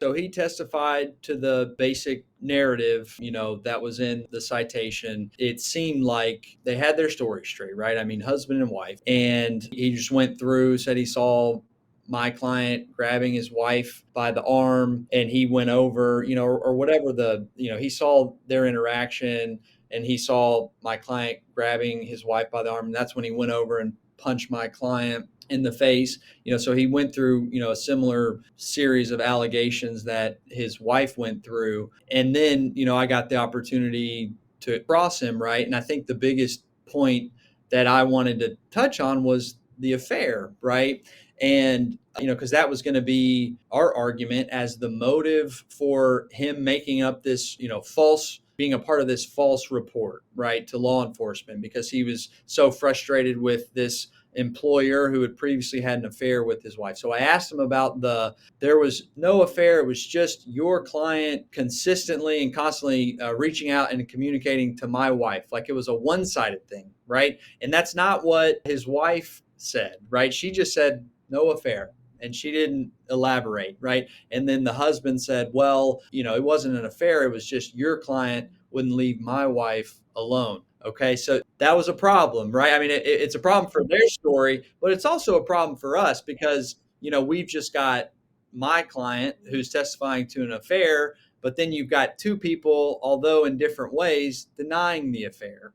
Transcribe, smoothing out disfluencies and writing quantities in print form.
So he testified to the basic narrative, that was in the citation. It seemed like they had their story straight, right? I mean, husband and wife. And he just went through, said he saw my client grabbing his wife by the arm, and he went over, or whatever he saw their interaction, and he saw my client grabbing his wife by the arm. And that's when he went over and punched my client in the face. So he went through, a similar series of allegations that his wife went through. And then, I got the opportunity to cross him, right? And I think the biggest point that I wanted to touch on was the affair, right? And, because that was going to be our argument as the motive for him making up this, being a part of this false report, right, to law enforcement, because he was so frustrated with this employer who had previously had an affair with his wife. So I asked him about there was no affair. It was just your client consistently and constantly reaching out and communicating to my wife. Like it was a one-sided thing, right? And that's not what his wife said, right? She just said no affair. And she didn't elaborate, right? And then the husband said, well, it wasn't an affair. It was just your client wouldn't leave my wife alone. Okay, so that was a problem, right? I mean, it's a problem for their story, but it's also a problem for us because, we've just got my client who's testifying to an affair, but then you've got two people, although in different ways, denying the affair.